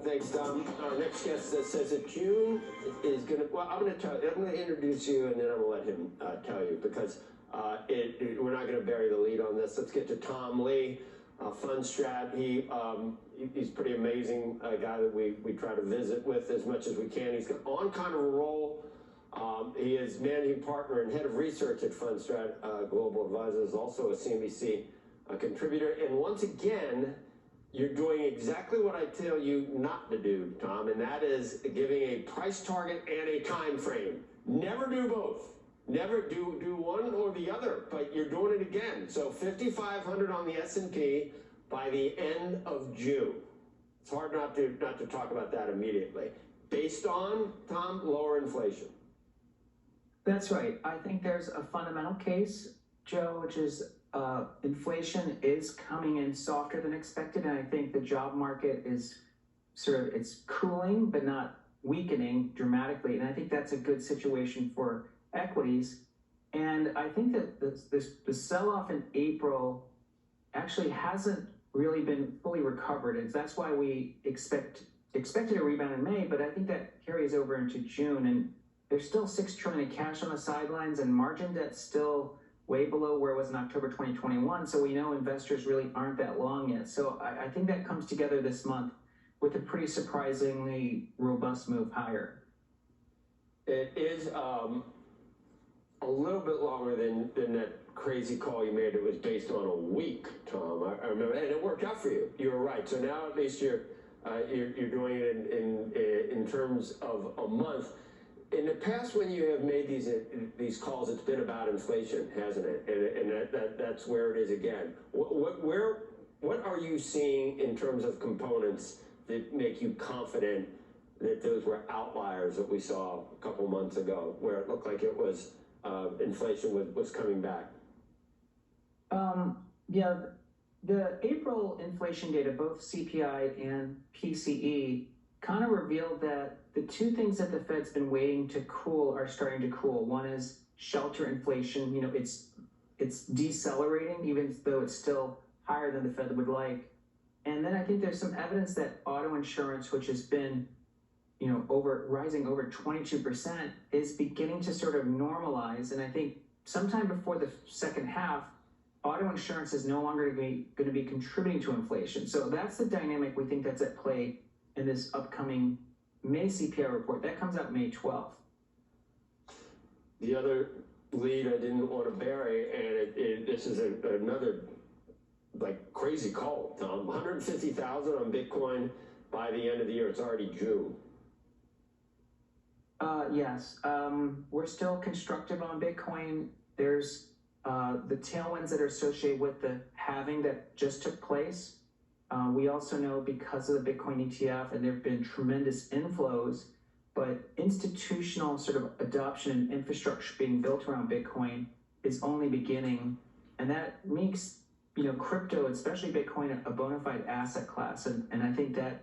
Thanks, Tom. Our next guest says that June is going to, well, I'm going to introduce you and then I'm going to let him tell you because we're not going to bury the lead on this. Let's get to Tom Lee, Fundstrat. He's pretty amazing guy that we try to visit with as much as we can. He's on kind of a roll. He is managing partner and head of research at Fundstrat Global Advisors, also a CNBC contributor. And once again, you're doing exactly what I tell you not to do, Tom, and that is giving a price target and a time frame. Never do both. Never do one or the other, but you're doing it again. So 5,500 on the S&P by the end of June. It's hard not to talk about that immediately. Based on, Tom, lower inflation. That's right. I think there's a fundamental case, Joe, which is inflation is coming in softer than expected, and I think the job market is it's cooling but not weakening dramatically, and I think that's a good situation for equities. And I think that the sell-off in April actually hasn't really been fully recovered, and that's why we expected a rebound in May, but I think that carries over into June, and there's still $6 trillion in cash on the sidelines, and margin debt's still way below where it was in October 2021. So we know investors really aren't that long yet. So I think that comes together this month with a pretty surprisingly robust move higher. It is a little bit longer than that crazy call you made. It was based on a week, Tom. I remember, and it worked out for you. You were right. So now at least you're doing it in terms of a month. In the past, when you have made these calls, it's been about inflation, hasn't it? And that's where it is again. What are you seeing in terms of components that make you confident that those were outliers that we saw a couple months ago, where it looked like it was inflation was coming back? Yeah, the April inflation data, both CPI and PCE, kind of revealed that the two things that the Fed's been waiting to cool are starting to cool. One is shelter inflation. It's decelerating, even though it's still higher than the Fed would like. And then I think there's some evidence that auto insurance, which has been, rising over 22%, is beginning to sort of normalize. And I think sometime before the second half, auto insurance is no longer going to be contributing to inflation. So that's the dynamic we think that's at play in this upcoming May CPI report. That comes out May 12th. The other lead I didn't want to bury, and this is another crazy call, Tom. 150,000 on Bitcoin by the end of the year. It's already June. Yes. We're still constructive on Bitcoin. There's the tailwinds that are associated with the halving that just took place. We also know because of the Bitcoin ETF, and there have been tremendous inflows, but institutional sort of adoption and infrastructure being built around Bitcoin is only beginning. And that makes, crypto, especially Bitcoin, a bona fide asset class. And I think that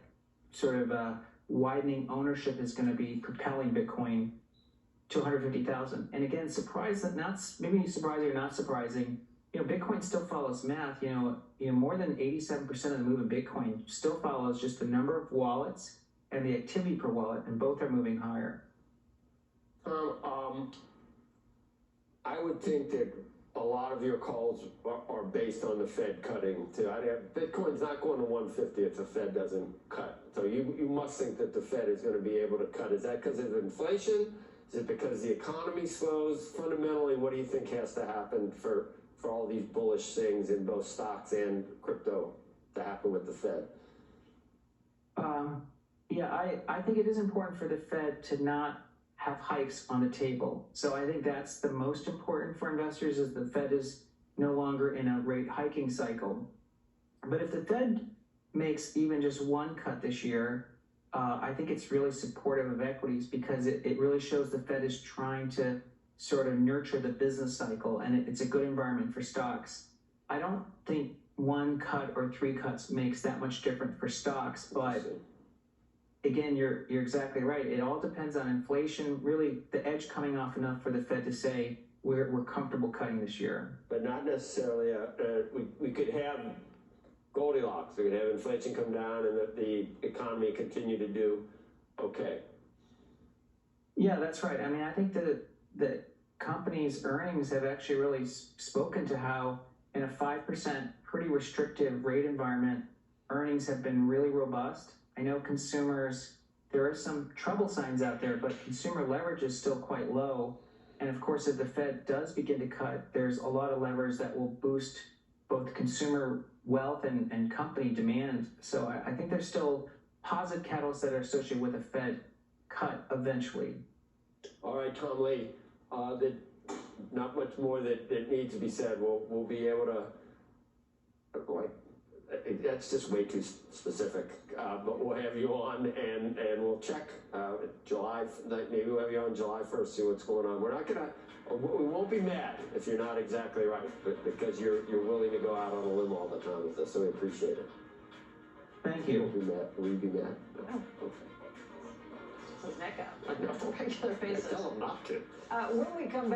sort of widening ownership is going to be propelling Bitcoin to 150,000. And again, maybe surprising or not surprising, Bitcoin still follows math. More than 87% of the move in Bitcoin still follows just the number of wallets and the activity per wallet, and both are moving higher. I would think that a lot of your calls are based on the Fed cutting too. Bitcoin's not going to 150 if the Fed doesn't cut. So you must think that the Fed is going to be able to cut. Is that because of inflation? Is it because the economy slows? Fundamentally, what do you think has to happen for all these bullish things in both stocks and crypto to happen with the Fed? I think it is important for the Fed to not have hikes on the table. So I think that's the most important for investors, is the Fed is no longer in a rate hiking cycle. But if the Fed makes even just one cut this year, I think it's really supportive of equities, because it really shows the Fed is trying to sort of nurture the business cycle, and it's a good environment for stocks. I don't think one cut or three cuts makes that much difference for stocks, but again, you're exactly right. It all depends on inflation, really the edge coming off enough for the Fed to say we're comfortable cutting this year. But not necessarily, we could have Goldilocks. We're gonna have inflation come down and the economy continue to do okay. Yeah, that's right. I mean, I think that the company's earnings have actually really spoken to how in a 5% pretty restrictive rate environment, earnings have been really robust. I know consumers, there are some trouble signs out there, but consumer leverage is still quite low. And of course, if the Fed does begin to cut, there's a lot of levers that will boost both consumer wealth and company demand. So I think there's still positive catalysts that are associated with a Fed cut eventually. All right, Tom Lee, not much more that needs to be said. We'll be able to, like, that's just way too specific, but we'll have you on and we'll check July, maybe we'll have you on July 1st, see what's going on. We're not gonna, we won't be mad if you're not exactly right, but because you're willing to go out on a limb all the time with us, so we appreciate it. Thank you. Will you be mad? No. Okay. His neck out I know. on a regular basis. Tell him not to. When we come back.